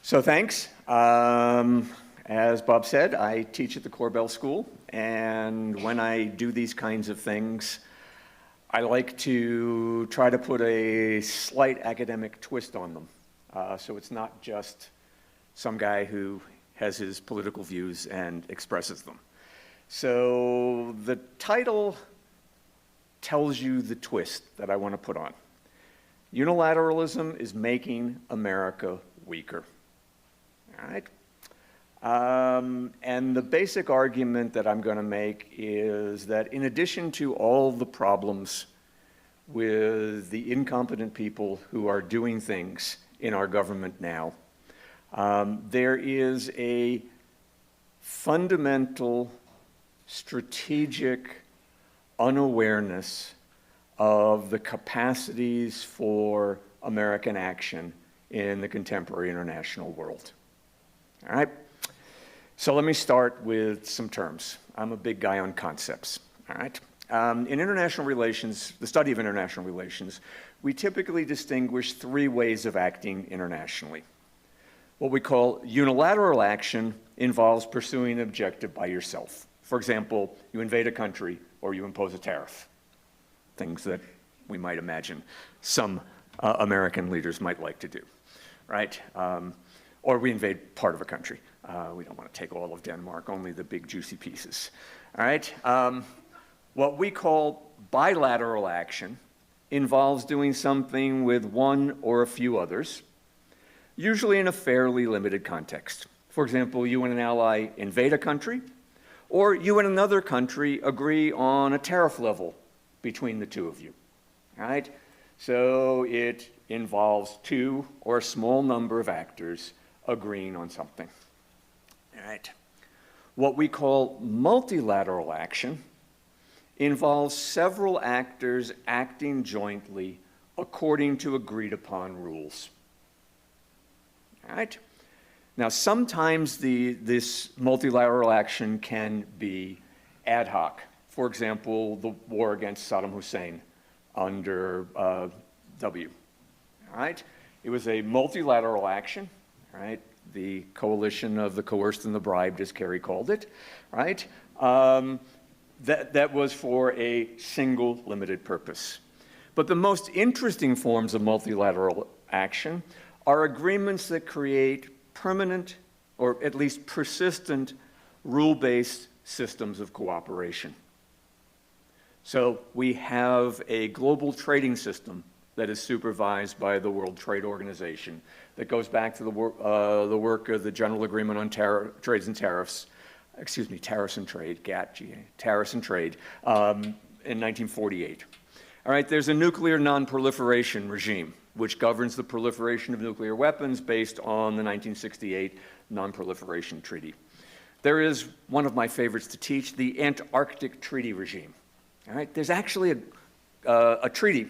So thanks. As Bob said, I teach at the Korbel School, and when I do these kinds of things, I like to try to put a slight academic twist on them. So it's not just some guy who has his political views and expresses them. So the title tells you the twist that I want to put on. Unilateralism is making America weaker. All right? And the basic argument that I'm going to make is that in addition to all the problems with the incompetent people who are doing things in our government now, there is a fundamental strategic unawareness of the capacities for American action in the contemporary international world. All right? So let me start with some terms. I'm a big guy on concepts, all right? In international relations, the study of international relations, we typically distinguish three ways of acting internationally. What we call unilateral action involves pursuing an objective by yourself. For example, you invade a country or you impose a tariff, things that we might imagine some American leaders might like to do, right? Or we invade part of a country. We don't want to take all of Denmark, only the big juicy pieces. All right? What we call bilateral action involves doing something with one or a few others, usually in a fairly limited context. For example, you and an ally invade a country, or you and another country agree on a tariff level between the two of you. All right? So it involves two or a small number of actors agreeing on something. All right. What we call multilateral action involves several actors acting jointly according to agreed upon rules. All right. Now, sometimes this multilateral action can be ad hoc. For example, the war against Saddam Hussein under W. All right. It was a multilateral action. Right? The coalition of the coerced and the bribed, as Kerry called it, right? That was for a single limited purpose. But the most interesting forms of multilateral action are agreements that create permanent, or at least persistent, rule-based systems of cooperation. So we have a global trading system that is supervised by the World Trade Organization that goes back to the work of the General Agreement on Trades and Tariffs, Tariffs and Trade, GATT, Tariffs and Trade, in 1948. All right, there's a nuclear non-proliferation regime, which governs the proliferation of nuclear weapons based on the 1968 Non-Proliferation Treaty. There is one of my favorites to teach, the Antarctic Treaty Regime. All right, there's actually a treaty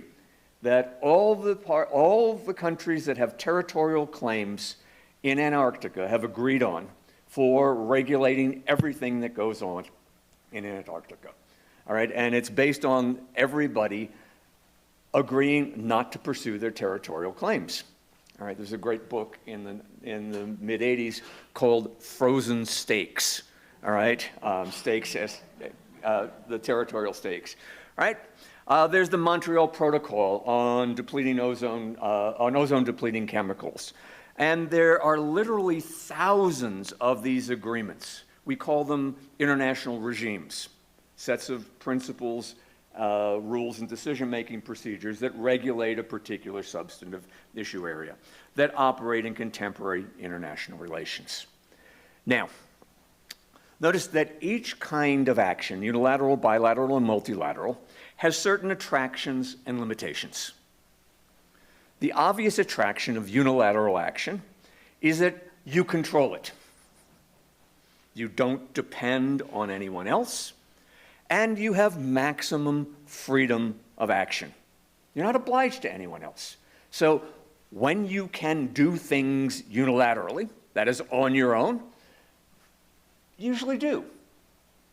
that all the countries that have territorial claims in Antarctica have agreed on for regulating everything that goes on in Antarctica. All right, and it's based on everybody agreeing not to pursue their territorial claims. All right, there's a great book in the mid-'80s called Frozen Stakes. All right, stakes as the territorial stakes. All right. There's the Montreal Protocol on depleting ozone, on ozone-depleting chemicals. And there are literally thousands of these agreements. We call them international regimes, sets of principles, rules, and decision-making procedures that regulate a particular substantive issue area that operate in contemporary international relations. Now, notice that each kind of action, unilateral, bilateral, and multilateral, has certain attractions and limitations. The obvious attraction of unilateral action is that you control it. You don't depend on anyone else, and you have maximum freedom of action. You're not obliged to anyone else. So when you can do things unilaterally, that is on your own, usually do,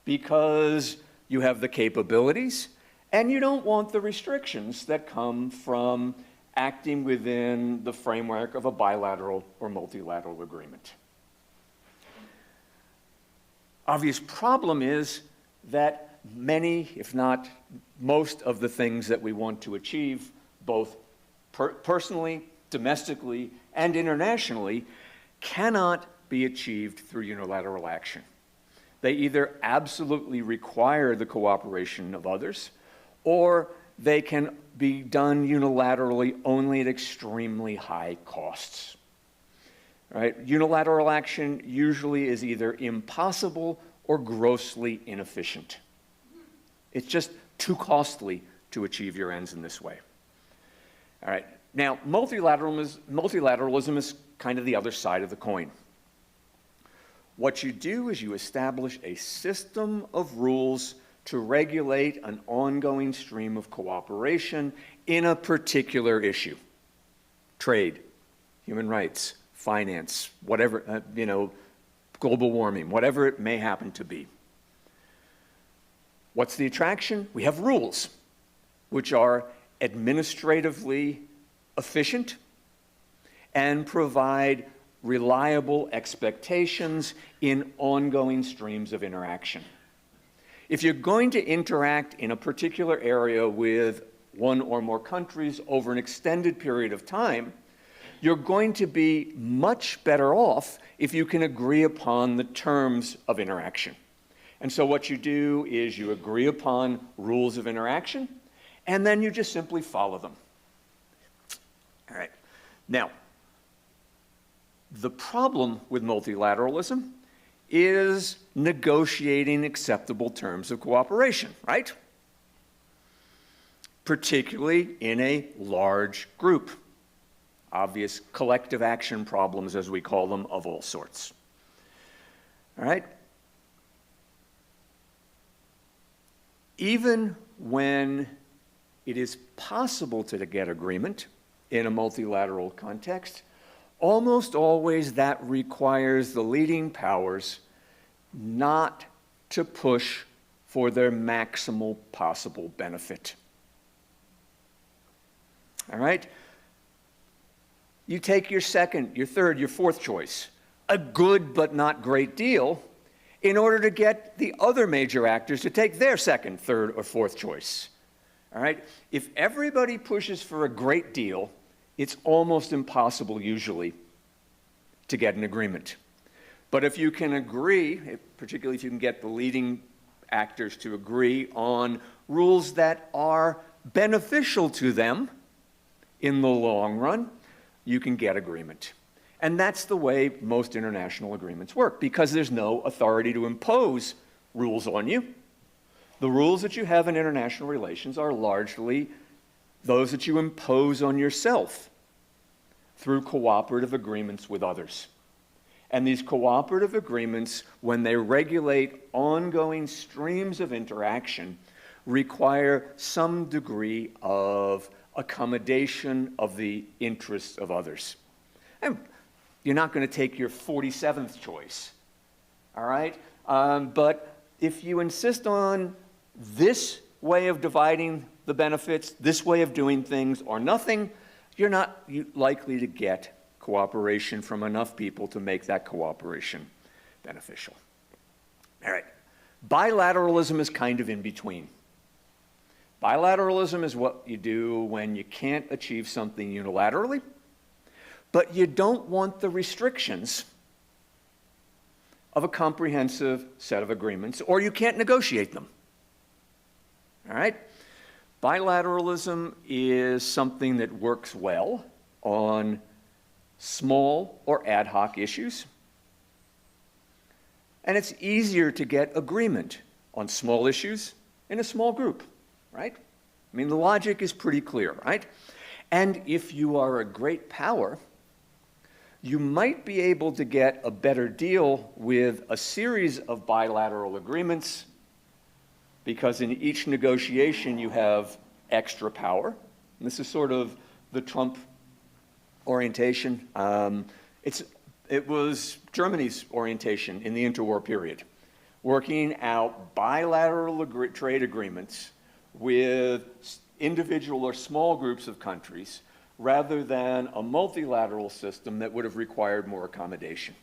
because you have the capabilities and you don't want the restrictions that come from acting within the framework of a bilateral or multilateral agreement. Obvious problem is that many, if not most, of the things that we want to achieve, both personally, domestically, and internationally, cannot be achieved through unilateral action. They either absolutely require the cooperation of others, or they can be done unilaterally only at extremely high costs. Right? Unilateral action usually is either impossible or grossly inefficient. It's just too costly to achieve your ends in this way. All right. Now, multilateralism is kind of the other side of the coin. What you do is you establish a system of rules to regulate an ongoing stream of cooperation in a particular issue. Trade, human rights, finance, whatever, global warming, whatever it may happen to be. What's the attraction? We have rules, which are administratively efficient and provide reliable expectations in ongoing streams of interaction. If you're going to interact in a particular area with one or more countries over an extended period of time, you're going to be much better off if you can agree upon the terms of interaction. And so what you do is you agree upon rules of interaction, and then you just simply follow them. All right. Now, the problem with multilateralism is negotiating acceptable terms of cooperation, right? Particularly in a large group. Obvious collective action problems, as we call them, of all sorts. All right? Even when it is possible to get agreement in a multilateral context, almost always that requires the leading powers not to push for their maximal possible benefit. All right? You take your second, your third, your fourth choice, a good but not great deal, in order to get the other major actors to take their second, third, or fourth choice. All right? If everybody pushes for a great deal, it's almost impossible usually to get an agreement. But if you can agree, particularly if you can get the leading actors to agree on rules that are beneficial to them in the long run, you can get agreement. And that's the way most international agreements work, because there's no authority to impose rules on you. The rules that you have in international relations are largely those that you impose on yourself through cooperative agreements with others. And these cooperative agreements, when they regulate ongoing streams of interaction, require some degree of accommodation of the interests of others. And you're not going to take your 47th choice, all right? But if you insist on this way of dividing the benefits, this way of doing things, or nothing, you're not likely to get cooperation from enough people to make that cooperation beneficial. All right. Bilateralism is kind of in between. Bilateralism is what you do when you can't achieve something unilaterally, but you don't want the restrictions of a comprehensive set of agreements, or you can't negotiate them. All right? Bilateralism is something that works well on small or ad hoc issues, and it's easier to get agreement on small issues in a small group, right? I mean, the logic is pretty clear, right? And if you are a great power, you might be able to get a better deal with a series of bilateral agreements, because in each negotiation you have extra power. And this is sort of the Trump orientation. It was Germany's orientation in the interwar period, working out bilateral trade agreements with individual or small groups of countries, rather than a multilateral system that would have required more accommodation.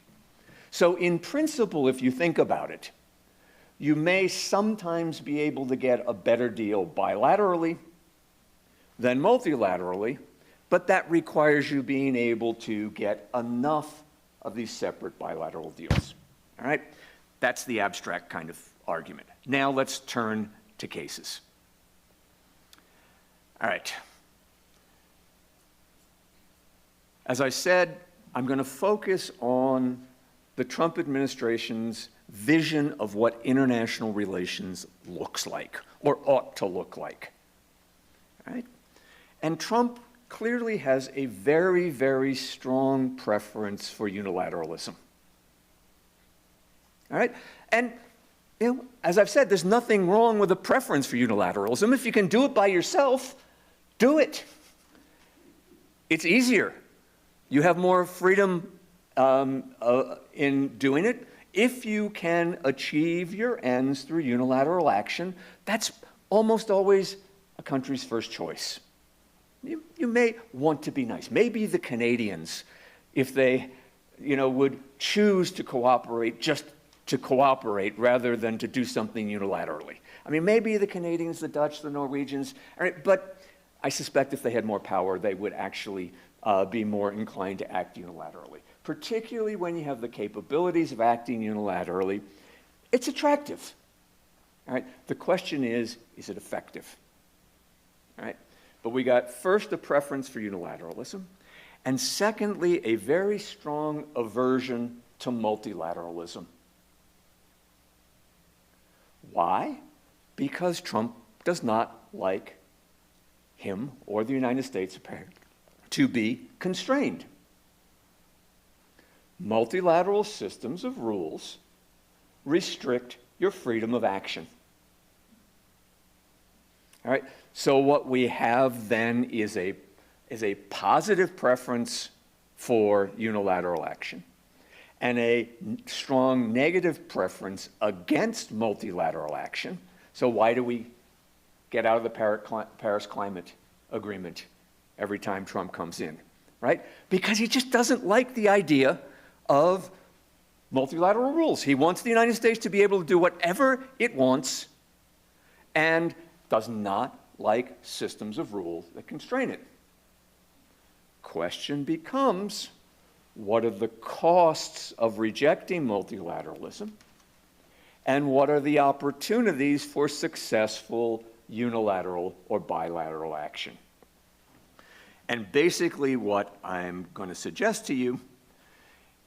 So in principle, if you think about it, you may sometimes be able to get a better deal bilaterally than multilaterally, but that requires you being able to get enough of these separate bilateral deals. All right? That's the abstract kind of argument. Now let's turn to cases. All right. As I said, I'm going to focus on the Trump administration's vision of what international relations looks like, or ought to look like. All right? And Trump clearly has a very, very strong preference for unilateralism. All right? And you know, as I've said, there's nothing wrong with a preference for unilateralism. If you can do it by yourself, do it. It's easier. You have more freedom in doing it. If you can achieve your ends through unilateral action, that's almost always a country's first choice. You may want to be nice. Maybe the Canadians, if they would choose to cooperate just to cooperate rather than to do something unilaterally. I mean, maybe the Canadians, the Dutch, the Norwegians, all right, but I suspect if they had more power, they would actually be more inclined to act unilaterally. Particularly when you have the capabilities of acting unilaterally, it's attractive. All right? The question is it effective? All right? But we got first a preference for unilateralism, and secondly, a very strong aversion to multilateralism. Why? Because Trump does not like him or the United States apparently to be constrained. Multilateral systems of rules restrict your freedom of action. All right, so what we have then is a positive preference for unilateral action and a strong negative preference against multilateral action. So why do we get out of the Paris Climate Agreement every time Trump comes in, right? Because he just doesn't like the idea of multilateral rules. He wants the United States to be able to do whatever it wants and does not like systems of rules that constrain it. Question becomes, what are the costs of rejecting multilateralism? And what are the opportunities for successful unilateral or bilateral action? And basically what I'm going to suggest to you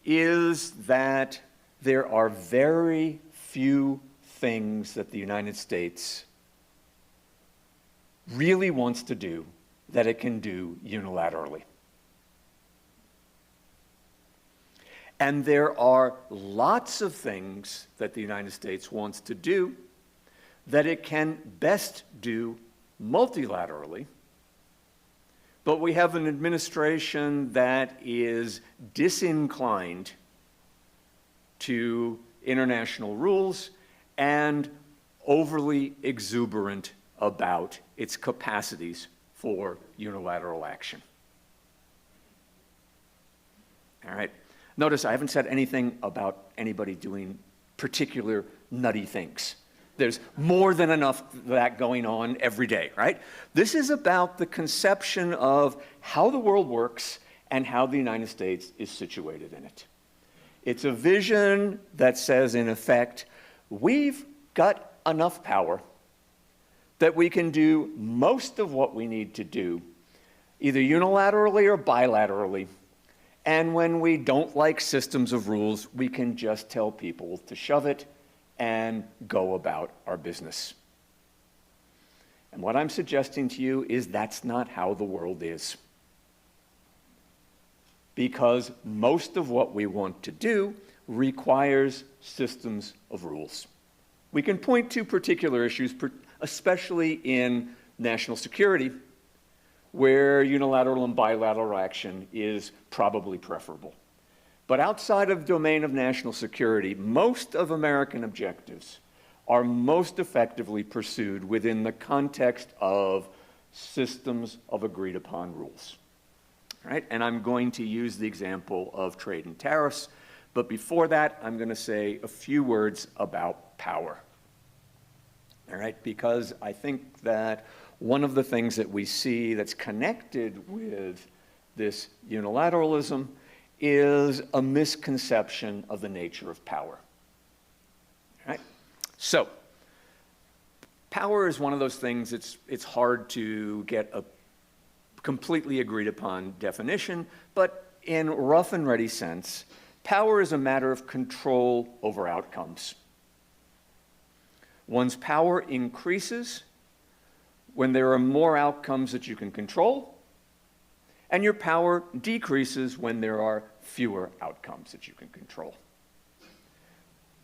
is that there are very few things that the United States really wants to do that it can do unilaterally. And there are lots of things that the United States wants to do that it can best do multilaterally. But we have an administration that is disinclined to international rules and overly exuberant about its capacities for unilateral action. All right. Notice I haven't said anything about anybody doing particular nutty things. There's more than enough of that going on every day, right? This is about the conception of how the world works and how the United States is situated in it. It's a vision that says, in effect, we've got enough power that we can do most of what we need to do, either unilaterally or bilaterally. And when we don't like systems of rules, we can just tell people to shove it and go about our business. And what I'm suggesting to you is that's not how the world is. Because most of what we want to do requires systems of rules. We can point to particular issues, especially in national security, where unilateral and bilateral action is probably preferable. But outside of the domain of national security, most of American objectives are most effectively pursued within the context of systems of agreed upon rules. right? And I'm going to use the example of trade and tariffs, but before that, I'm going to say a few words about power, all right? Because I think that one of the things that we see that's connected with this unilateralism is a misconception of the nature of power, all right? So, power is one of those things, it's hard to get a completely agreed upon definition, but in rough and ready sense, power is a matter of control over outcomes. One's power increases when there are more outcomes that you can control, and your power decreases when there are fewer outcomes that you can control.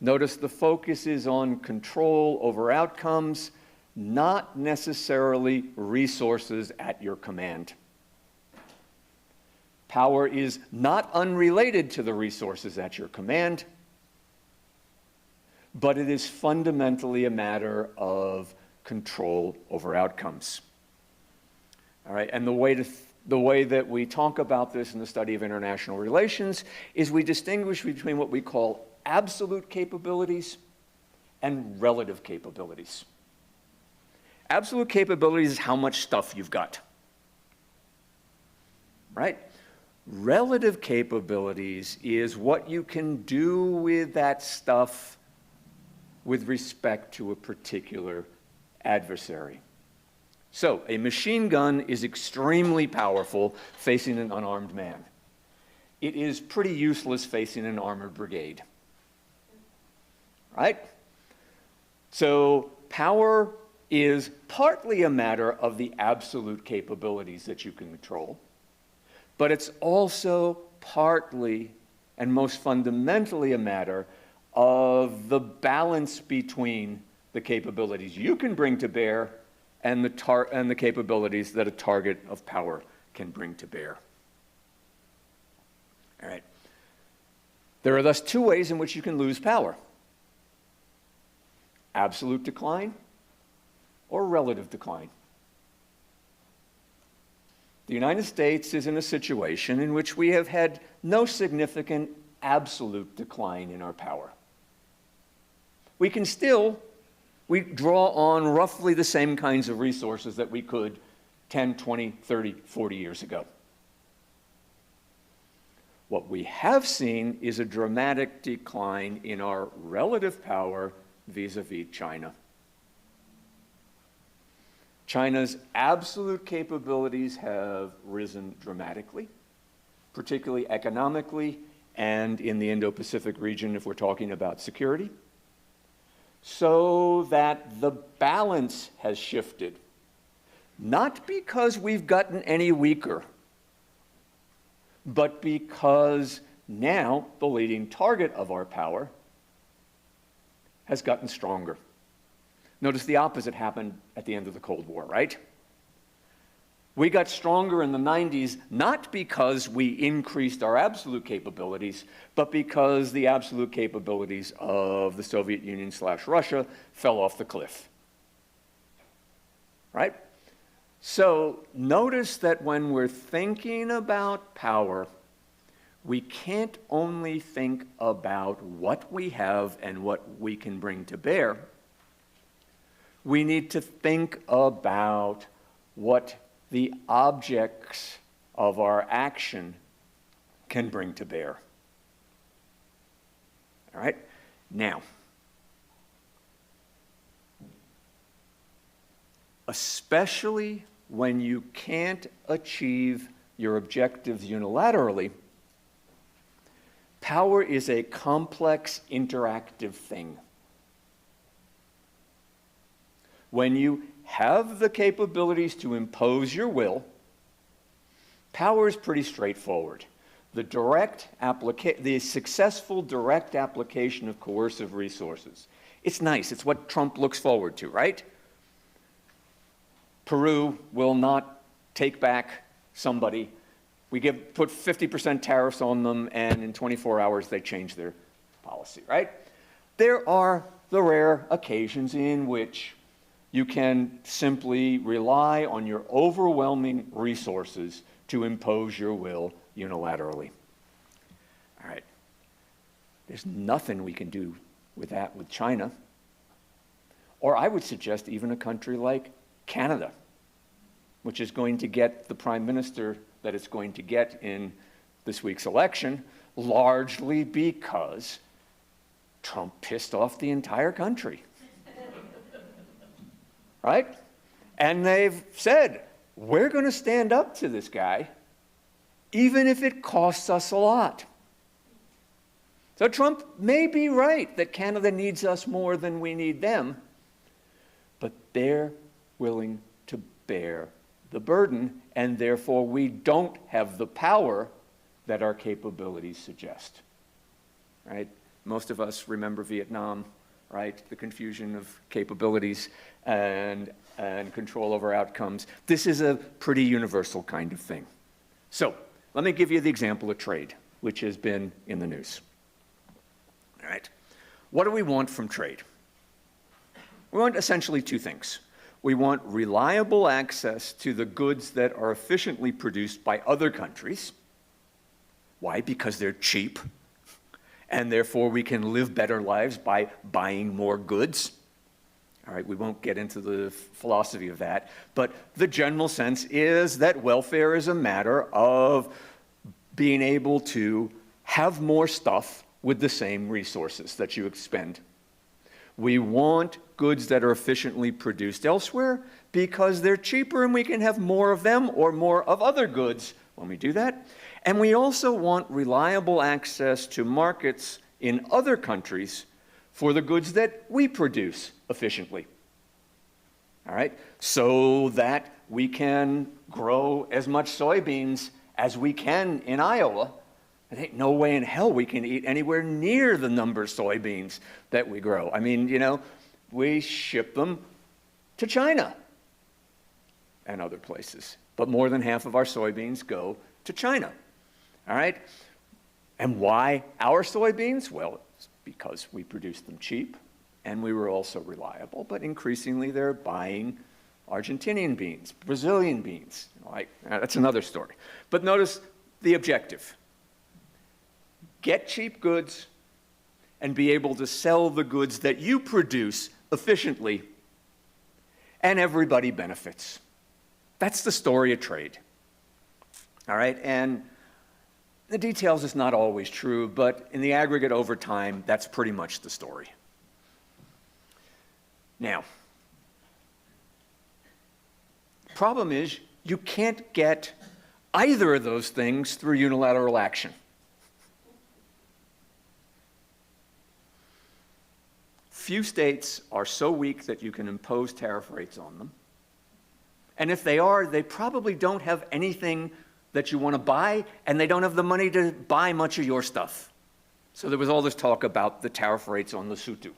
Notice the focus is on control over outcomes, not necessarily resources at your command. Power is not unrelated to the resources at your command, but it is fundamentally a matter of control over outcomes. All right, and the way that we talk about this in the study of international relations is we distinguish between what we call absolute capabilities and relative capabilities. Absolute capabilities is how much stuff you've got, right? Relative capabilities is what you can do with that stuff with respect to a particular adversary. So, a machine gun is extremely powerful facing an unarmed man. It is pretty useless facing an armored brigade, right? So, power is partly a matter of the absolute capabilities that you can control, but it's also partly and most fundamentally a matter of the balance between the capabilities you can bring to bear and the capabilities that a target of power can bring to bear. All right. There are thus two ways in which you can lose power: absolute decline or relative decline. The United States is in a situation in which we have had no significant absolute decline in our power. We draw on roughly the same kinds of resources that we could 10, 20, 30, 40 years ago. What we have seen is a dramatic decline in our relative power vis-a-vis China. China's absolute capabilities have risen dramatically, particularly economically and in the Indo-Pacific region if we're talking about security, so that the balance has shifted, not because we've gotten any weaker, but because now the leading target of our power has gotten stronger. Notice the opposite happened at the end of the Cold War, right? We got stronger in the 90s, not because we increased our absolute capabilities, but because the absolute capabilities of the Soviet Union / Russia fell off the cliff, right? So notice that when we're thinking about power, we can't only think about what we have and what we can bring to bear. We need to think about what the objects of our action can bring to bear. All right? Now, especially when you can't achieve your objectives unilaterally, power is a complex, interactive thing. When you have the capabilities to impose your will, power is pretty straightforward. The successful direct application of coercive resources. It's nice. It's what Trump looks forward to, right? Peru will not take back somebody. We put 50% tariffs on them, and in 24 hours they change their policy, right? There are the rare occasions in which you can simply rely on your overwhelming resources to impose your will unilaterally. All right. There's nothing we can do with that with China. Or I would suggest even a country like Canada, which is going to get the prime minister that it's going to get in this week's election, largely because Trump pissed off the entire country. Right? And they've said, we're going to stand up to this guy, even if it costs us a lot. So Trump may be right that Canada needs us more than we need them, but they're willing to bear the burden, and therefore we don't have the power that our capabilities suggest. Right? Most of us remember Vietnam, right? The confusion of capabilities and control over outcomes. This is a pretty universal kind of thing. So let me give you the example of trade, which has been in the news. All right. What do we want from trade? We want essentially two things. We want reliable access to the goods that are efficiently produced by other countries. Why? Because they're cheap, and therefore we can live better lives by buying more goods. All right, we won't get into the philosophy of that, but the general sense is that welfare is a matter of being able to have more stuff with the same resources that you expend. We want goods that are efficiently produced elsewhere because they're cheaper and we can have more of them or more of other goods when we do that. And we also want reliable access to markets in other countries for the goods that we produce efficiently. All right? So that we can grow as much soybeans as we can in Iowa. There ain't no way in hell we can eat anywhere near the number of soybeans that we grow. I mean, you know, we ship them to China and other places. But more than half of our soybeans go to China. All right? And why our soybeans? Well, it's because we produce them cheap and we were also reliable. But increasingly they're buying Argentinian beans, Brazilian beans. That's another story. But notice the objective. Get cheap goods and be able to sell the goods that you produce efficiently, and everybody benefits. That's the story of trade. All right, and the details is not always true, but in the aggregate over time, that's pretty much the story. Now, the problem is you can't get either of those things through unilateral action. Few states are so weak that you can impose tariff rates on them. And if they are, they probably don't have anything that you want to buy, and they don't have the money to buy much of your stuff. So there was all this talk about the tariff rates on Lesotho,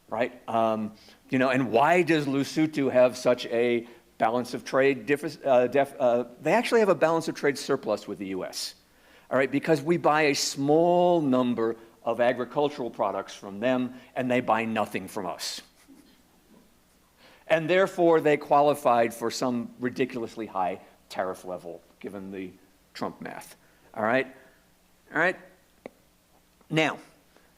right? You know, and why does Lesotho have such a balance of trade deficit? They actually have a balance of trade surplus with the U.S., all right, because we buy a small number of agricultural products from them, and they buy nothing from us. And therefore, they qualified for some ridiculously high tariff level, given the Trump math. All right? All right? Now,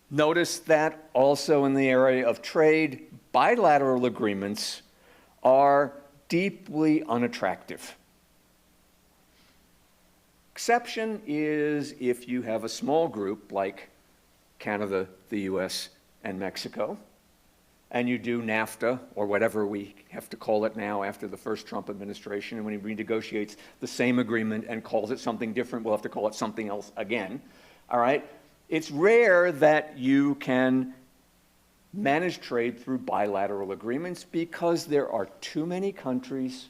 notice that also in the area of trade, bilateral agreements are deeply unattractive. Exception is if you have a small group like Canada, the US, and Mexico, and you do NAFTA, or whatever we have to call it now after the first Trump administration, and when he renegotiates the same agreement and calls it something different, we'll have to call it something else again, all right? It's rare that you can manage trade through bilateral agreements because there are too many countries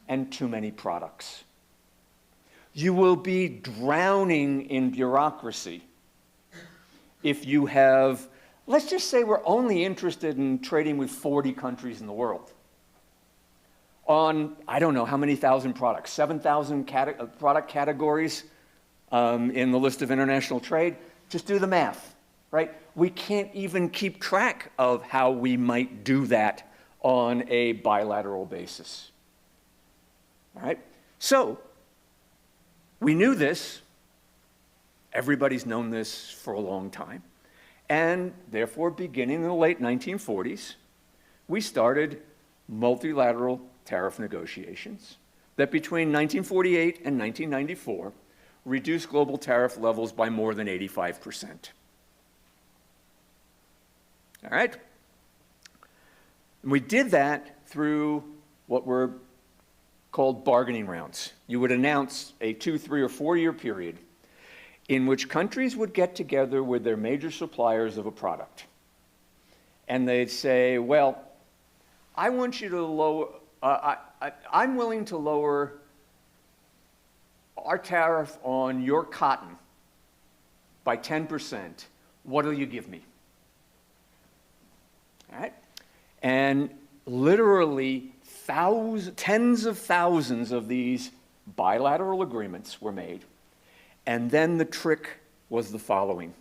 and too many products. You will be drowning in bureaucracy if you have, let's just say we're only interested in trading with 40 countries in the world on, I don't know how many thousand products, 7,000 product categories in the list of international trade. Just do the math, right? We can't even keep track of how we might do that on a bilateral basis, all right? So we knew this. Everybody's known this for a long time. And therefore, beginning in the late 1940s, we started multilateral tariff negotiations that between 1948 and 1994 reduced global tariff levels by more than 85%. All right? And we did that through what were called bargaining rounds. You would announce a 2-, 3-, or 4-year period in which countries would get together with their major suppliers of a product. And they'd say, well, I want you to lower, I'm willing to lower our tariff on your cotton by 10%. What'll you give me? All right? And literally tens of thousands of these bilateral agreements were made. And then the trick was the following.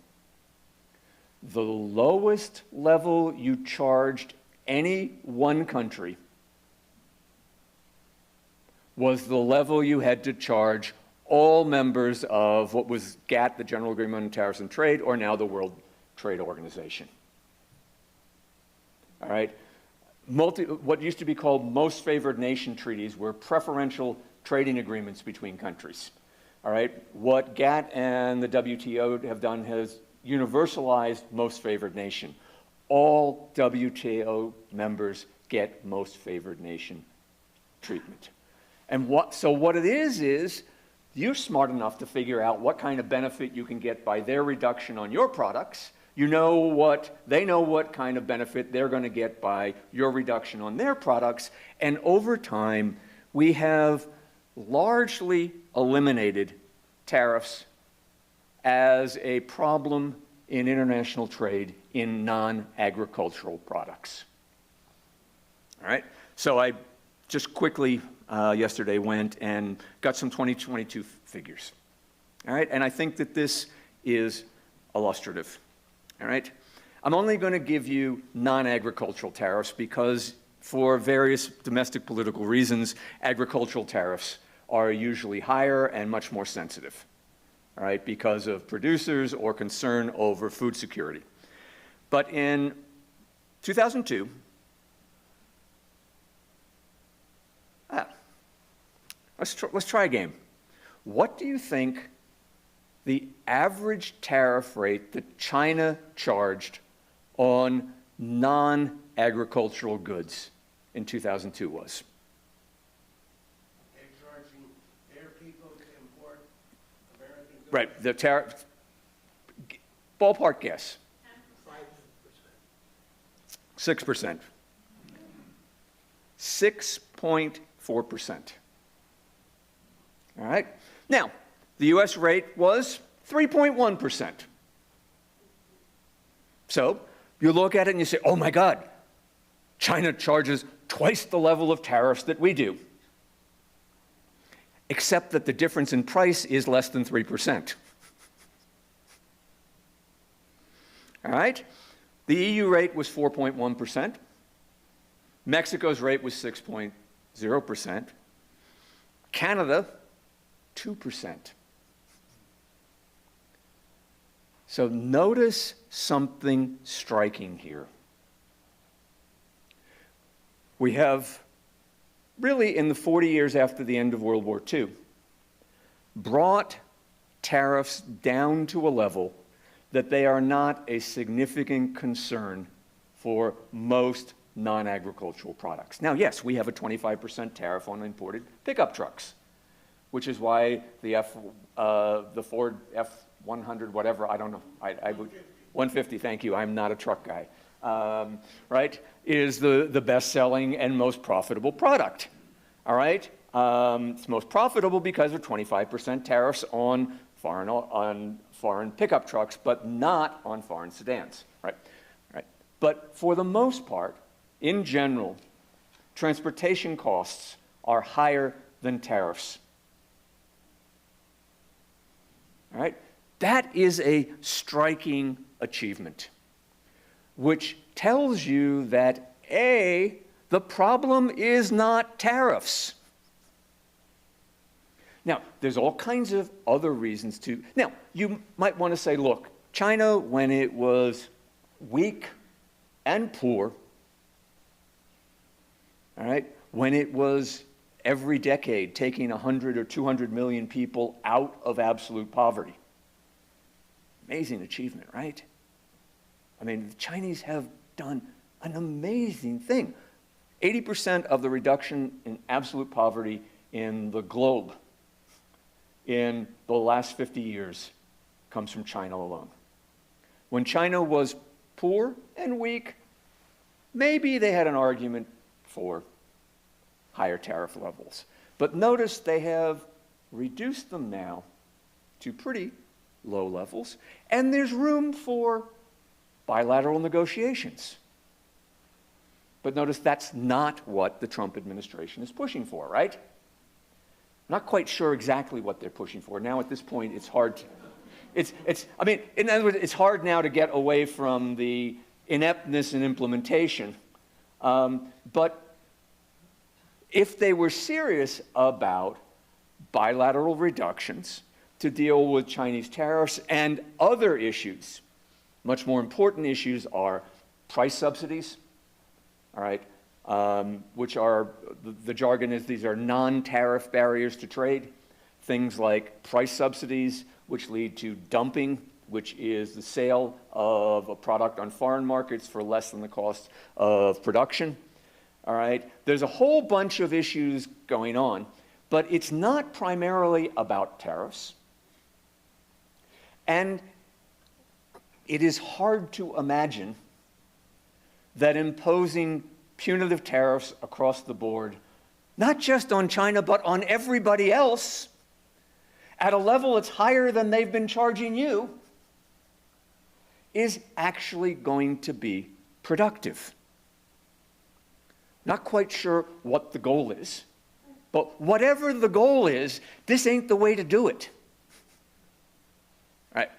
The lowest level you charged any one country was the level you had to charge all members of what was GATT, the General Agreement on Tariffs and Trade, or now the World Trade Organization. All right? What used to be called most favored nation treaties were preferential trading agreements between countries. All right? What GATT and the WTO have done has universalized most favored nation. All WTO members get most favored nation treatment. And so what it is you're smart enough to figure out what kind of benefit you can get by their reduction on your products. They know what kind of benefit they're going to get by your reduction on their products. And over time, we have largely eliminated tariffs as a problem in international trade in non-agricultural products. All right? So I just quickly yesterday went and got some 2022 figures. All right? And I think that this is illustrative. All right? I'm only going to give you non-agricultural tariffs because for various domestic political reasons, agricultural tariffs are usually higher and much more sensitive, all right, because of producers or concern over food security. But in 2002, let's try a game. What do you think the average tariff rate that China charged on non-agricultural goods in 2002 was? They're charging their people to import American goods. Right, the tariff, ballpark guess. 6%. 6.4%. All right? Now, the US rate was 3.1%. So, you look at it and you say, oh my God, China charges twice the level of tariffs that we do. Except that the difference in price is less than 3%. All right? The EU rate was 4.1%. Mexico's rate was 6.0%. Canada, 2%. So notice something striking here. We have, really in the 40 years after the end of World War II, brought tariffs down to a level that they are not a significant concern for most non-agricultural products. Now, yes, we have a 25% tariff on imported pickup trucks, which is why the Ford F-100, whatever, I don't know, I would, 150, thank you, I'm not a truck guy, right, is the best-selling and most profitable product, all right? It's most profitable because of 25% tariffs on foreign pickup trucks, but not on foreign sedans, right? Right. But for the most part, in general, transportation costs are higher than tariffs. All right? That is a striking achievement, which tells you that A, the problem is not tariffs. Now, there's all kinds of other reasons to. Now, you might want to say, look, China, when it was weak and poor, all right, when it was every decade taking 100 or 200 million people out of absolute poverty. Amazing achievement, right? I mean, the Chinese have done an amazing thing. 80% of the reduction in absolute poverty in the globe in the last 50 years comes from China alone. When China was poor and weak, maybe they had an argument for higher tariff levels. But notice they have reduced them now to pretty low levels, and there's room for bilateral negotiations. But notice that's not what the Trump administration is pushing for, right? Not quite sure exactly what they're pushing for. Now at this point, it's hard to, I mean, in other words, it's hard now to get away from the ineptness in implementation. But if they were serious about bilateral reductions to deal with Chinese tariffs and other issues, much more important issues are price subsidies, all right, which are, the jargon is these are non-tariff barriers to trade. Things like price subsidies, which lead to dumping, which is the sale of a product on foreign markets for less than the cost of production. All right, there's a whole bunch of issues going on, but it's not primarily about tariffs. And it is hard to imagine that imposing punitive tariffs across the board, not just on China, but on everybody else, at a level that's higher than they've been charging you, is actually going to be productive. Not quite sure what the goal is, but whatever the goal is, this ain't the way to do it. All right.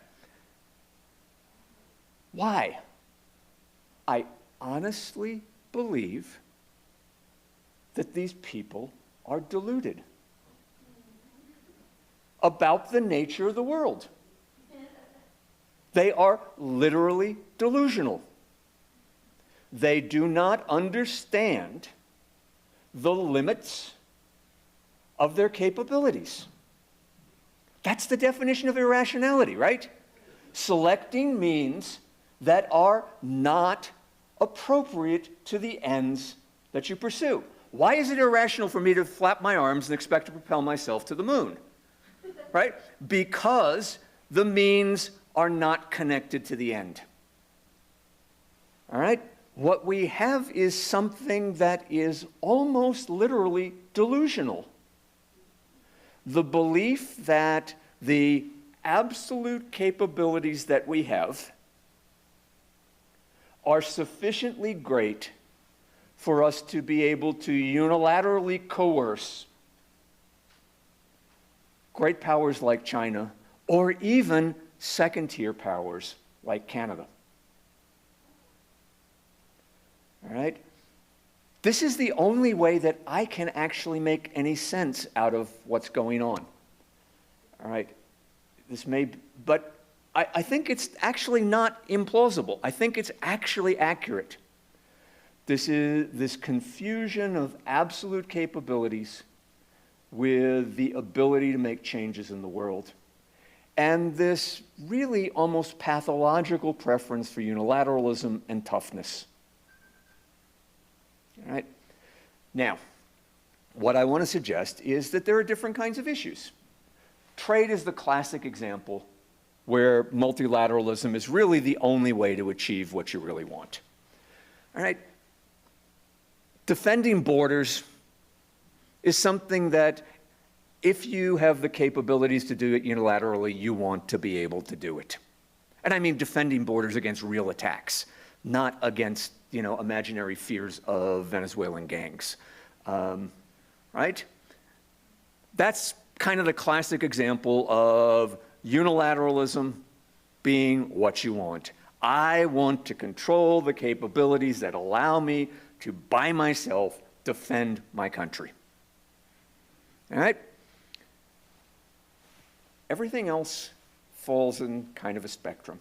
Why? I honestly believe that these people are deluded about the nature of the world. They are literally delusional. They do not understand the limits of their capabilities. That's the definition of irrationality, right? Selecting means that are not appropriate to the ends that you pursue. Why is it irrational for me to flap my arms and expect to propel myself to the moon? Right? Because the means are not connected to the end. All right? What we have is something that is almost literally delusional. The belief that the absolute capabilities that we have are sufficiently great for us to be able to unilaterally coerce great powers like China, or even second-tier powers like Canada. All right? This is the only way that I can actually make any sense out of what's going on. All right? This may, but I think it's actually not implausible. I think it's actually accurate. This is this confusion of absolute capabilities with the ability to make changes in the world. And this really almost pathological preference for unilateralism and toughness. All right? Now, what I want to suggest is that there are different kinds of issues. Trade is the classic example where multilateralism is really the only way to achieve what you really want. All right? Defending borders is something that if you have the capabilities to do it unilaterally, you want to be able to do it. And I mean defending borders against real attacks, not against, imaginary fears of Venezuelan gangs, right? That's kind of the classic example of unilateralism being what you want. I want to control the capabilities that allow me to, by myself, defend my country. All right? Everything else falls in kind of a spectrum.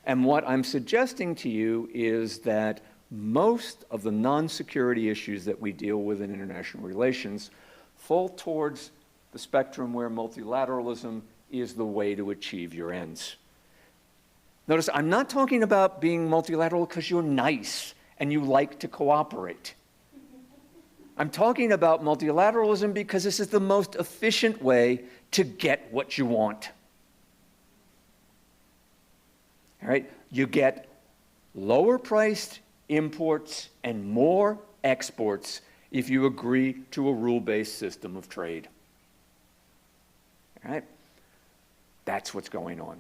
And what I'm suggesting to you is that most of the non-security issues that we deal with in international relations fall towards the spectrum where multilateralism is the way to achieve your ends. Notice, I'm not talking about being multilateral because you're nice and you like to cooperate. I'm talking about multilateralism because this is the most efficient way to get what you want. All right? You get lower priced imports and more exports if you agree to a rule-based system of trade. All right? That's what's going on.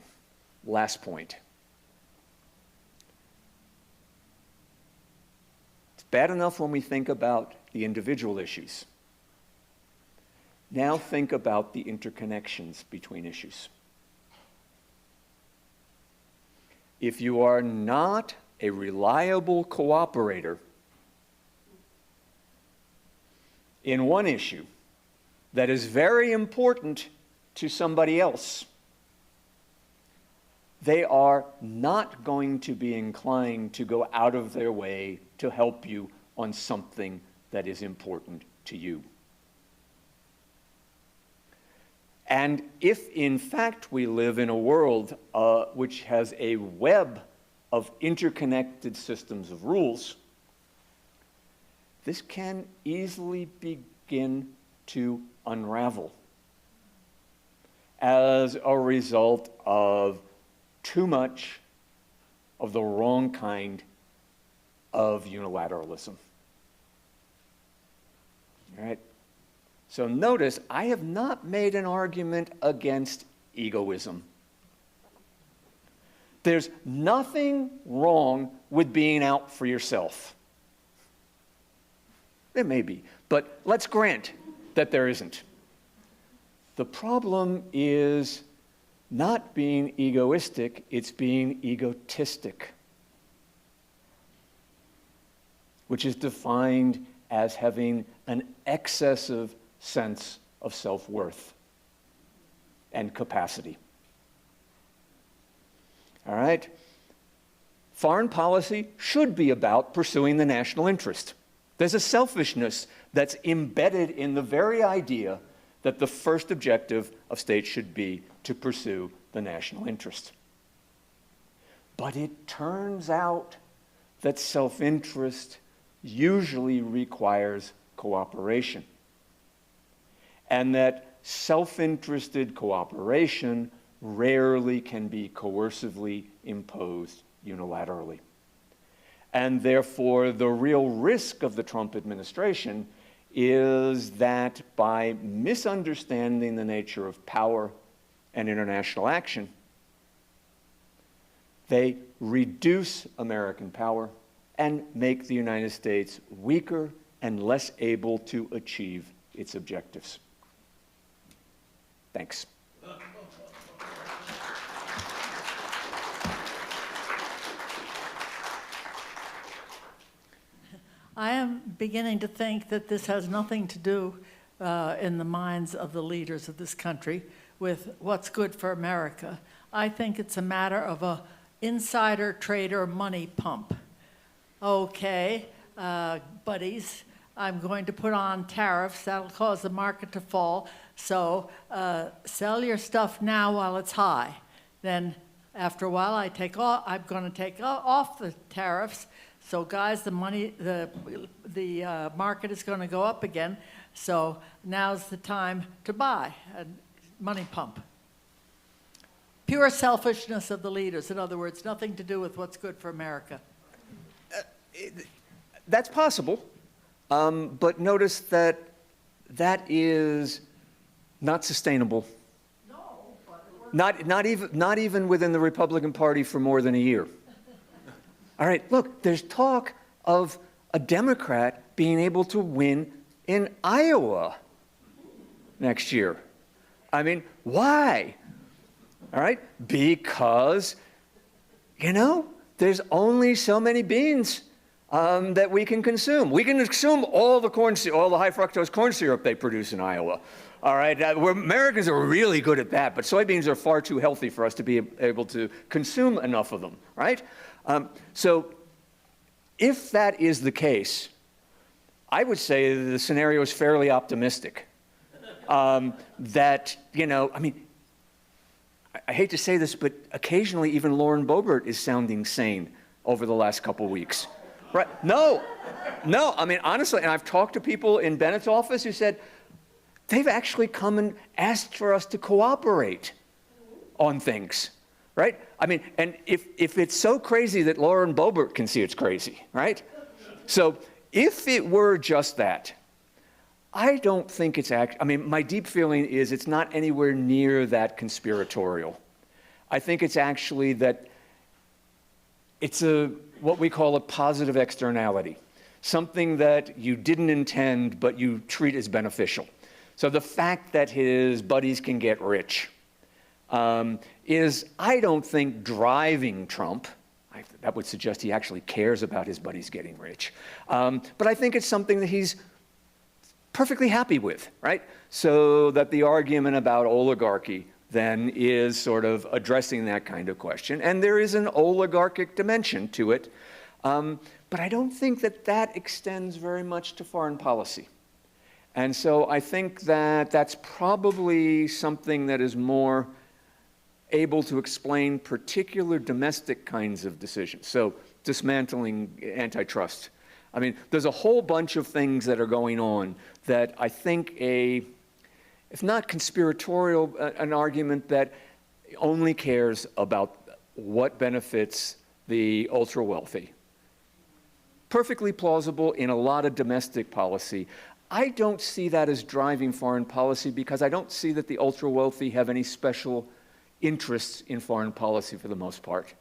Last point. It's bad enough when we think about the individual issues. Now think about the interconnections between issues. If you are not a reliable cooperator in one issue that is very important to somebody else, they are not going to be inclined to go out of their way to help you on something that is important to you. And if, in fact, we live in a world which has a web of interconnected systems of rules, this can easily begin to unravel as a result of too much of the wrong kind of unilateralism. All right? So notice, I have not made an argument against egoism. There's nothing wrong with being out for yourself. There may be, but let's grant that there isn't. The problem is not being egoistic, it's being egotistic, which is defined as having an excessive sense of self-worth and capacity. All right? Foreign policy should be about pursuing the national interest. There's a selfishness that's embedded in the very idea that the first objective of states should be to pursue the national interest. But it turns out that self-interest usually requires cooperation, and that self-interested cooperation rarely can be coercively imposed unilaterally. And therefore, the real risk of the Trump administration is that by misunderstanding the nature of power and international action, they reduce American power and make the United States weaker and less able to achieve its objectives. Thanks. I am beginning to think that this has nothing to do in the minds of the leaders of this country with what's good for America. I think it's a matter of a insider trader money pump. Okay, buddies, I'm going to put on tariffs. That'll cause the market to fall. So sell your stuff now while it's high. Then after a while, I'm going to take off the tariffs. So guys, the market is going to go up again. So now's the time to buy a money pump. Pure selfishness of the leaders. In other words, nothing to do with what's good for America. That's possible, but notice that that is not sustainable. No, but Not even within the Republican Party for more than a year. All right, look, there's talk of a Democrat being able to win in Iowa next year. I mean, why? All right, because, there's only so many beans that we can consume. We can consume all the high fructose corn syrup they produce in Iowa. All right, Americans are really good at that, but soybeans are far too healthy for us to be able to consume enough of them, right? So if that is the case, I would say the scenario is fairly optimistic. That, I mean, I hate to say this, but occasionally even Lauren Boebert is sounding sane over the last couple weeks. Right? No, I mean, honestly, and I've talked to people in Bennett's office who said they've actually come and asked for us to cooperate on things, right? I mean, and if it's so crazy that Lauren Boebert can see it's crazy, right? So if it were just that, I don't think it's I mean, my deep feeling is it's not anywhere near that conspiratorial. I think it's actually that it's what we call a positive externality, something that you didn't intend but you treat as beneficial. So the fact that his buddies can get rich is, I don't think, driving Trump. That would suggest he actually cares about his buddies getting rich. But I think it's something that he's perfectly happy with, right? So that the argument about oligarchy then is sort of addressing that kind of question. And there is an oligarchic dimension to it. But I don't think that that extends very much to foreign policy. And so I think that that's probably something that is more able to explain particular domestic kinds of decisions. So dismantling antitrust. I mean, there's a whole bunch of things that are going on that I think if not conspiratorial, an argument that only cares about what benefits the ultra-wealthy. Perfectly plausible in a lot of domestic policy. I don't see that as driving foreign policy because I don't see that the ultra-wealthy have any special interests in foreign policy for the most part.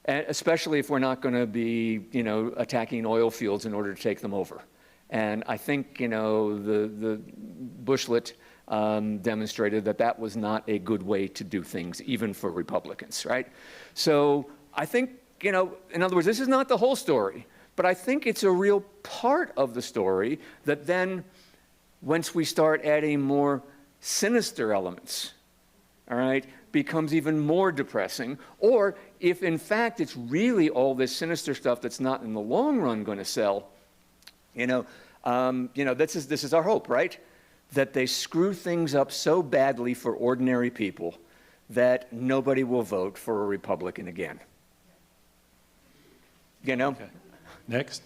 And especially if we're not going to be, attacking oil fields in order to take them over. And I think, the Bushlet demonstrated that that was not a good way to do things, even for Republicans, right? So I think, in other words, this is not the whole story, but I think it's a real part of the story that then, once we start adding more sinister elements, all right, becomes even more depressing. Or if in fact it's really all this sinister stuff that's not in the long run going to sell, this is our hope, right? That they screw things up so badly for ordinary people that nobody will vote for a Republican again. Okay. Next.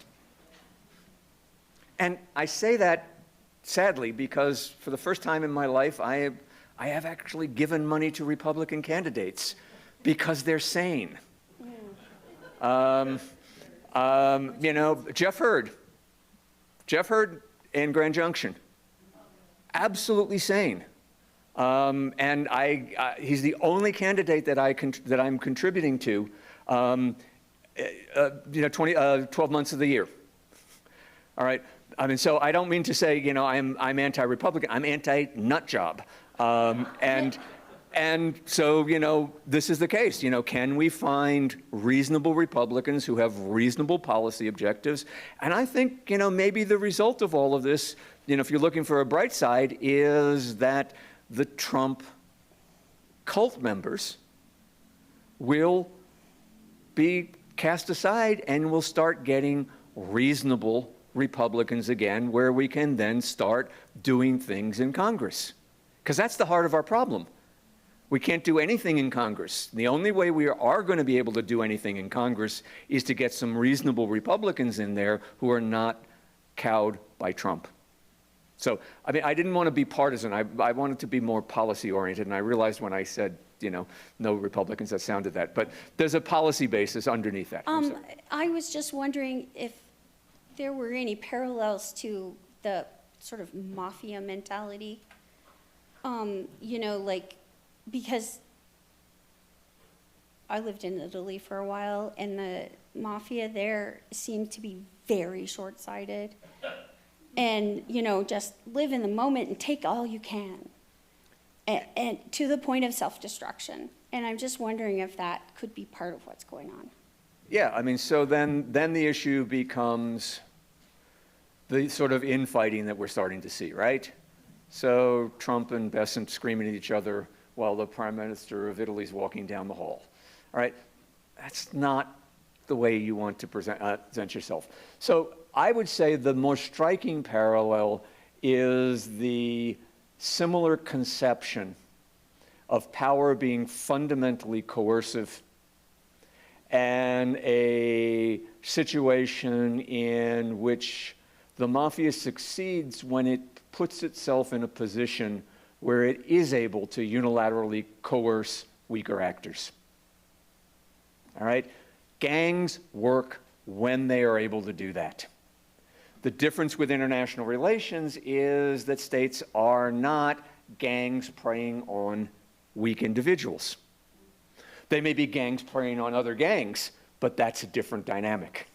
And I say that sadly because for the first time in my life, I have actually given money to Republican candidates because they're sane. Jeff Hurd in Grand Junction, absolutely sane. And he's the only candidate that I'm contributing to, 12 months of the year. All right. I mean, so I don't mean to say, I'm anti-Republican. I'm anti-nut job. And so, this is the case. Can we find reasonable Republicans who have reasonable policy objectives? And I think, maybe the result of all of this, if you're looking for a bright side, is that the Trump cult members will be cast aside and we'll start getting reasonable Republicans again, where we can then start doing things in Congress. Because that's the heart of our problem. We can't do anything in Congress. The only way we are going to be able to do anything in Congress is to get some reasonable Republicans in there who are not cowed by Trump. So, I mean, I didn't want to be partisan. I wanted to be more policy-oriented, and I realized when I said, no Republicans, that sounded that. But there's a policy basis underneath that. I was just wondering if there were any parallels to the sort of mafia mentality. Because I lived in Italy for a while, and the mafia there seemed to be very short-sighted. And, just live in the moment and take all you can. And to the point of self-destruction. And I'm just wondering if that could be part of what's going on. Yeah, I mean, so then the issue becomes the sort of infighting that we're starting to see, right? So Trump and Besant screaming at each other while the Prime Minister of Italy is walking down the hall. All right, that's not the way you want to present yourself. So I would say the more striking parallel is the similar conception of power being fundamentally coercive and a situation in which the mafia succeeds when it puts itself in a position where it is able to unilaterally coerce weaker actors. All right? Gangs work when they are able to do that. The difference with international relations is that states are not gangs preying on weak individuals. They may be gangs preying on other gangs, but that's a different dynamic,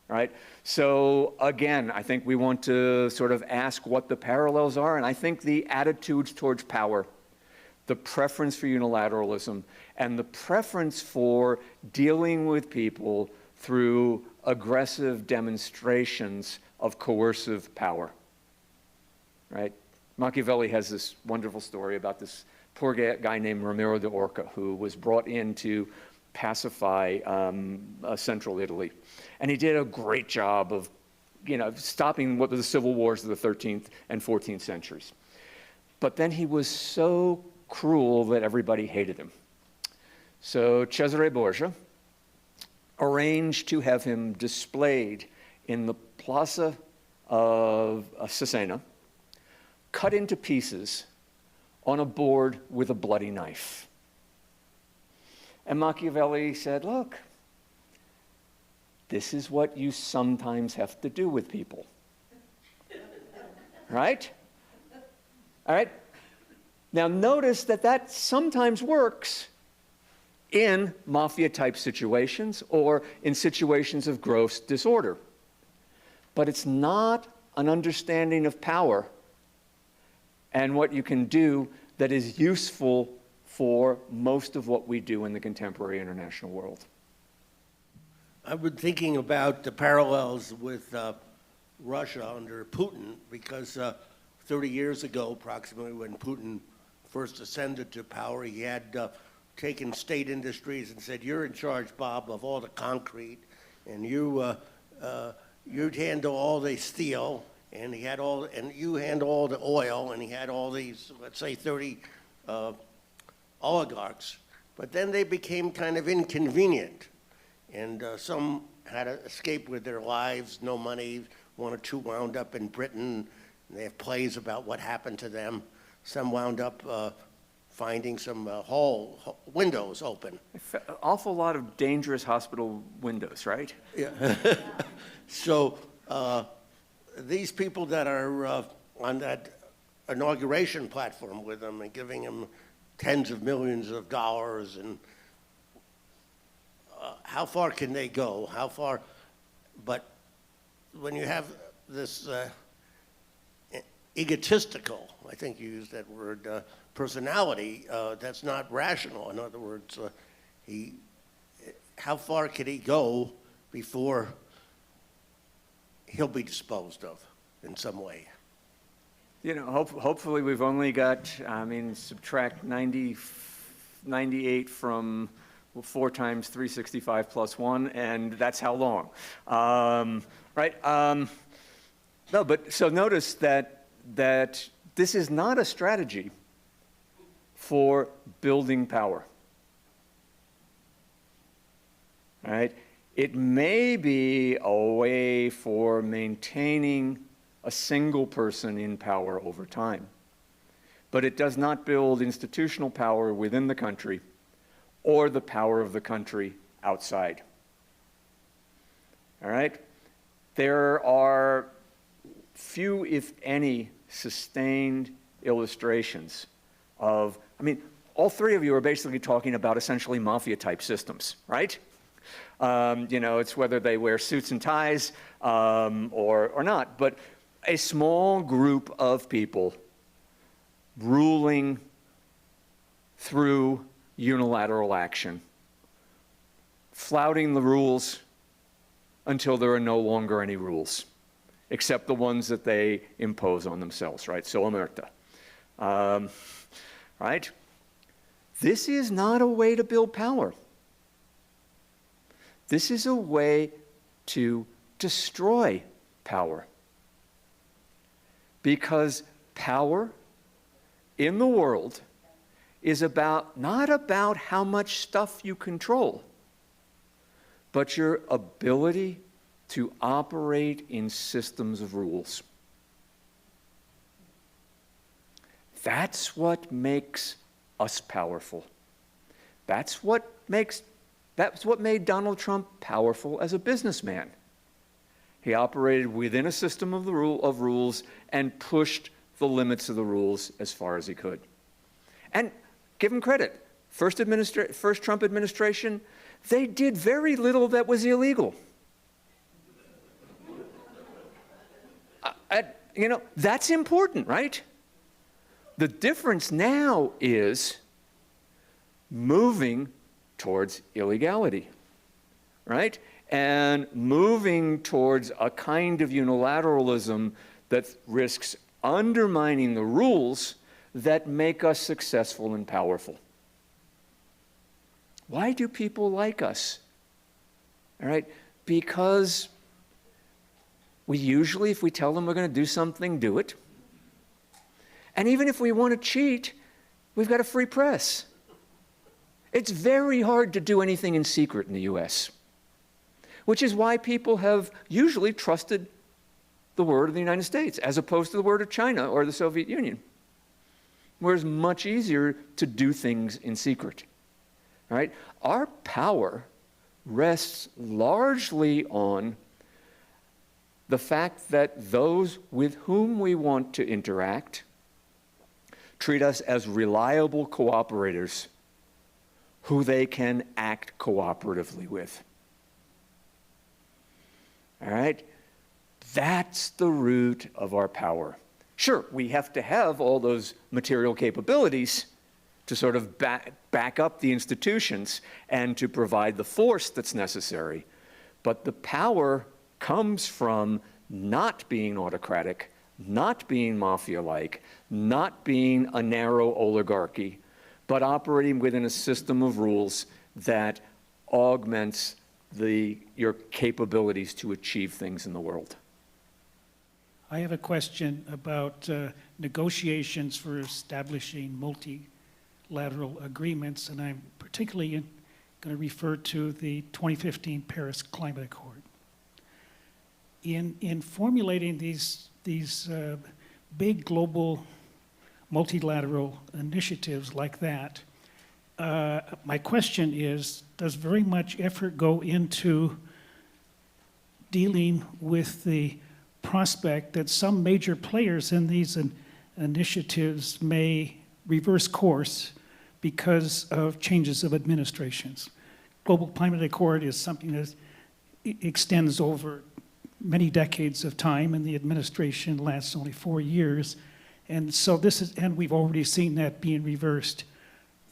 right? So again, I think we want to sort of ask what the parallels are, and I think the attitudes towards power, the preference for unilateralism, and the preference for dealing with people through aggressive demonstrations of coercive power, right? Machiavelli has this wonderful story about this poor guy named Ramiro de Orca who was brought in to pacify central Italy. And he did a great job of, stopping what were the civil wars of the 13th and 14th centuries. But then he was so cruel that everybody hated him. So Cesare Borgia arranged to have him displayed in the Plaza of Cesena, cut into pieces on a board with a bloody knife. And Machiavelli said, look, this is what you sometimes have to do with people. Right? All right? Now notice that that sometimes works in mafia-type situations or in situations of gross disorder. But it's not an understanding of power and what you can do that is useful for most of what we do in the contemporary international world. I've been thinking about the parallels with Russia under Putin, because 30 years ago, approximately, when Putin first ascended to power, he had taken state industries and said, you're in charge, Bob, of all the concrete, and you'd handle all the steel, and you handle all the oil, and he had all these, let's say, 30 oligarchs. But then they became kind of inconvenient, and some had to escape with their lives, no money. One or two wound up in Britain, and they have plays about what happened to them. Some wound up finding some windows open. An awful lot of dangerous hospital windows, right? Yeah. So these people that are on that inauguration platform with them and giving them tens of millions of dollars, and how far can they go? How far? But when you have this egotistical, I think you used that word, personality, that's not rational. In other words, how far can he go before he'll be disposed of in some way? Hopefully we've only got, subtract 98 from 4 times 365 plus 1, and that's how long, right? No, but so notice that this is not a strategy for building power, right? It may be a way for maintaining a single person in power over time, but it does not build institutional power within the country or the power of the country outside. All right? There are few, if any, sustained illustrations of, all three of you are basically talking about essentially mafia-type systems, right? It's whether they wear suits and ties or not, but a small group of people ruling through unilateral action, flouting the rules until there are no longer any rules, except the ones that they impose on themselves, right? So omerta. right? This is not a way to build power. This is a way to destroy power. Because power in the world is not about how much stuff you control, but your ability to operate in systems of rules. That's what makes us powerful. That's what made Donald Trump powerful as a businessman. He operated within a system of rules and pushed the limits of the rules as far as he could. And give him credit. First Trump administration, they did very little that was illegal. That's important, right? The difference now is moving towards illegality, right? And moving towards a kind of unilateralism that risks undermining the rules that make us successful and powerful. Why do people like us? All right, because we usually, if we tell them we're going to do something, do it. And even if we want to cheat, we've got a free press. It's very hard to do anything in secret in the US, which is why people have usually trusted the word of the United States as opposed to the word of China or the Soviet Union, where it's much easier to do things in secret. Right? Our power rests largely on the fact that those with whom we want to interact treat us as reliable cooperators who they can act cooperatively with. All right? That's the root of our power. Sure, we have to have all those material capabilities to sort of back up the institutions and to provide the force that's necessary. But the power comes from not being autocratic, not being mafia-like, not being a narrow oligarchy, but operating within a system of rules that augments your capabilities to achieve things in the world. I have a question about negotiations for establishing multilateral agreements, and I'm particularly going to refer to the 2015 Paris Climate Accord. In formulating these big global multilateral initiatives like that, my question is, does very much effort go into dealing with the prospect that some major players in these initiatives may reverse course because of changes of administrations? Global Climate Accord is something that extends over many decades of time, and the administration lasts only 4 years. And so and we've already seen that being reversed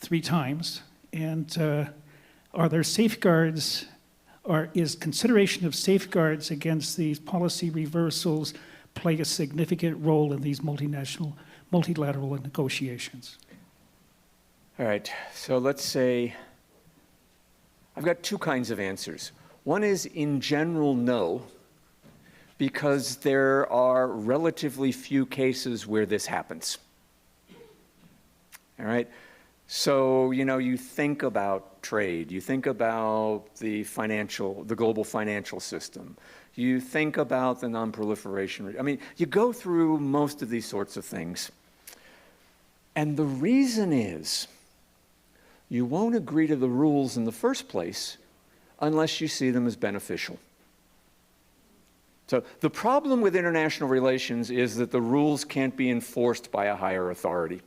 3 times. And are there safeguards, or is consideration of safeguards against these policy reversals play a significant role in these multilateral negotiations? All right, so let's say, I've got 2 kinds of answers. One is in general, no, because there are relatively few cases where this happens. All right, so you think about trade, you think about the global financial system, you think about the non-proliferation. I mean, you go through most of these sorts of things. And the reason is, you won't agree to the rules in the first place unless you see them as beneficial. So the problem with international relations is that the rules can't be enforced by a higher authority.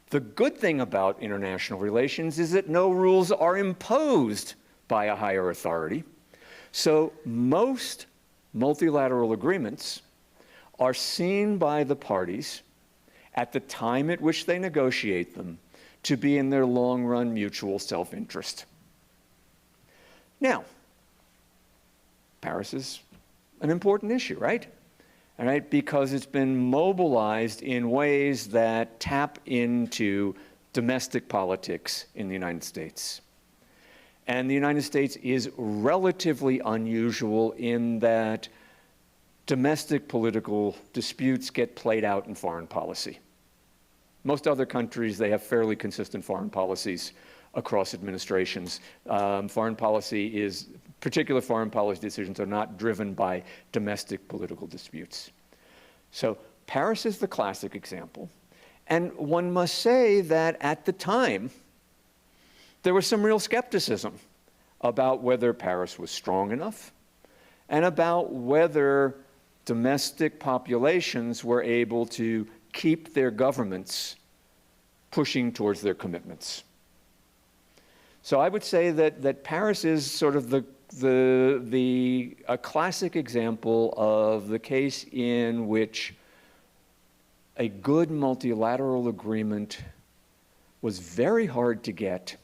The good thing about international relations is that no rules are imposed by a higher authority. So most multilateral agreements are seen by the parties at the time at which they negotiate them to be in their long-run mutual self-interest. Now, Paris is an important issue, right? all right, because it's been mobilized in ways that tap into domestic politics in the United States. And the United States is relatively unusual in that domestic political disputes get played out in foreign policy. Most other countries, they have fairly consistent foreign policies across administrations. Particular foreign policy decisions are not driven by domestic political disputes. So Paris is the classic example. And one must say that at the time, there was some real skepticism about whether Paris was strong enough and about whether domestic populations were able to keep their governments pushing towards their commitments. So I would say that Paris is sort of a classic example of the case in which a good multilateral agreement was very hard to get,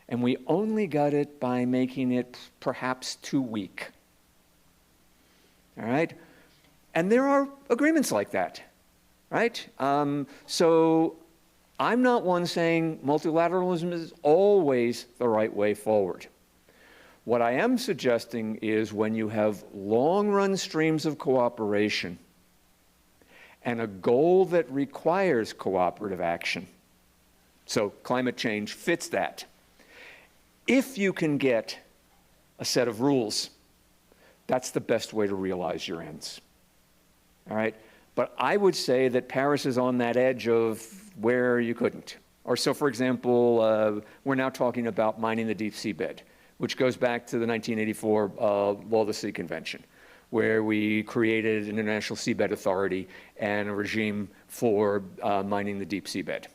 and we only got it by making it perhaps too weak. All right? And there are agreements like that, right? So I'm not one saying multilateralism is always the right way forward. What I am suggesting is when you have long-run streams of cooperation and a goal that requires cooperative action, so climate change fits that. If you can get a set of rules, that's the best way to realize your ends. All right? But I would say that Paris is on that edge of where you couldn't. Or so, for example, we're now talking about mining the deep seabed, which goes back to the 1984 Law of the Sea Convention, where we created an International Seabed Authority and a regime for mining the deep seabed.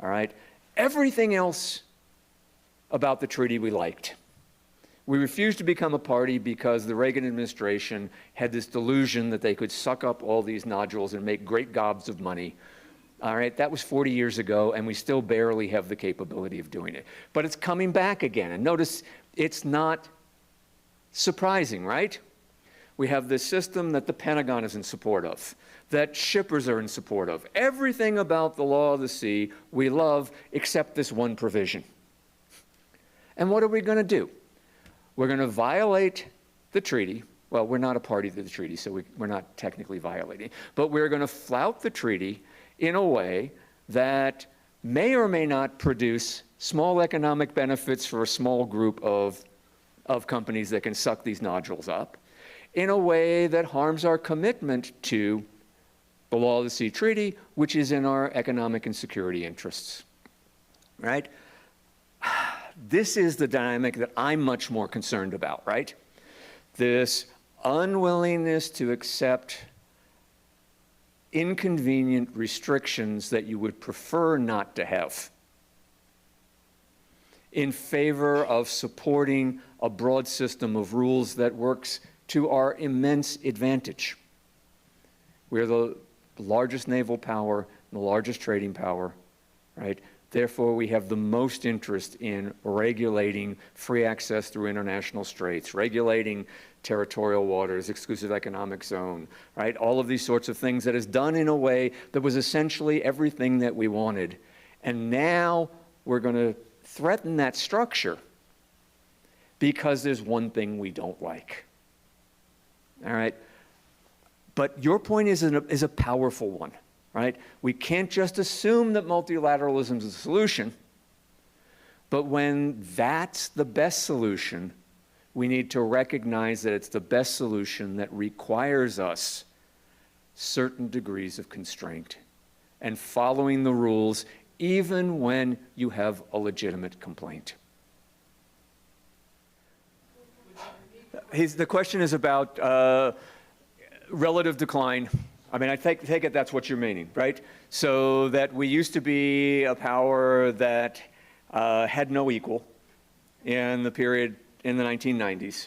All right? Everything else about the treaty we liked. We refused to become a party because the Reagan administration had this delusion that they could suck up all these nodules and make great gobs of money. All right, that was 40 years ago, and we still barely have the capability of doing it. But it's coming back again, and notice it's not surprising, right? We have this system that the Pentagon is in support of, that shippers are in support of. Everything about the law of the sea we love, except this one provision. And what are we going to do? We're going to violate the treaty. Well, we're not a party to the treaty, so we're not technically violating. But we're going to flout the treaty in a way that may or may not produce small economic benefits for a small group of companies that can suck these nodules up, in a way that harms our commitment to the Law of the Sea Treaty, which is in our economic and security interests, right? This is the dynamic that I'm much more concerned about, right? This unwillingness to accept inconvenient restrictions that you would prefer not to have in favor of supporting a broad system of rules that works to our immense advantage. We're the largest naval power, the largest trading power, right? Therefore, we have the most interest in regulating free access through international straits, regulating territorial waters, exclusive economic zone, right? All of these sorts of things that is done in a way that was essentially everything that we wanted. And now we're going to threaten that structure because there's one thing we don't like. All right? But your point is a powerful one. Right? We can't just assume that multilateralism is a solution, but when that's the best solution, we need to recognize that it's the best solution that requires us certain degrees of constraint and following the rules even when you have a legitimate complaint. The question is about relative decline. I mean, I take it that's what you're meaning, right? So that we used to be a power that had no equal in the period in the 1990s.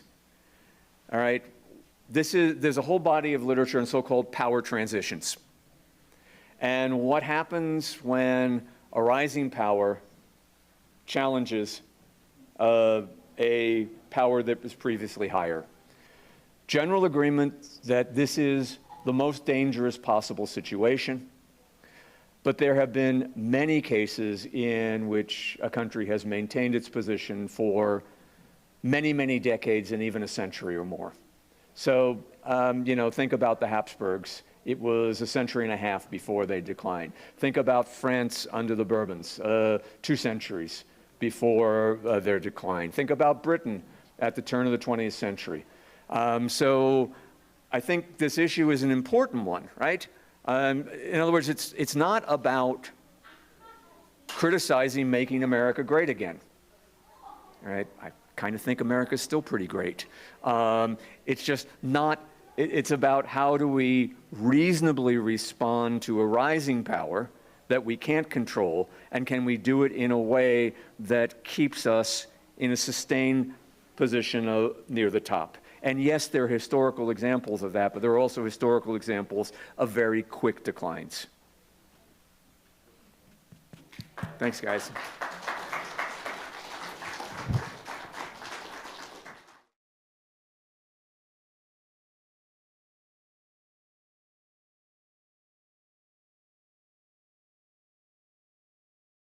All right? There's a whole body of literature on so-called power transitions. And what happens when a rising power challenges a power that was previously higher? General agreement that this is the most dangerous possible situation. But there have been many cases in which a country has maintained its position for many, many decades and even a century or more. So, think about the Habsburgs. It was a century and a half before they declined. Think about France under the Bourbons, 2 centuries before their decline. Think about Britain at the turn of the 20th century. So I think this issue is an important one, right? In other words, it's not about criticizing making America great again, right? I kind of think America's still pretty great. It's just not, it's about how do we reasonably respond to a rising power that we can't control, and can we do it in a way that keeps us in a sustained position near the top. And yes, there are historical examples of that, but there are also historical examples of very quick declines. Thanks, guys.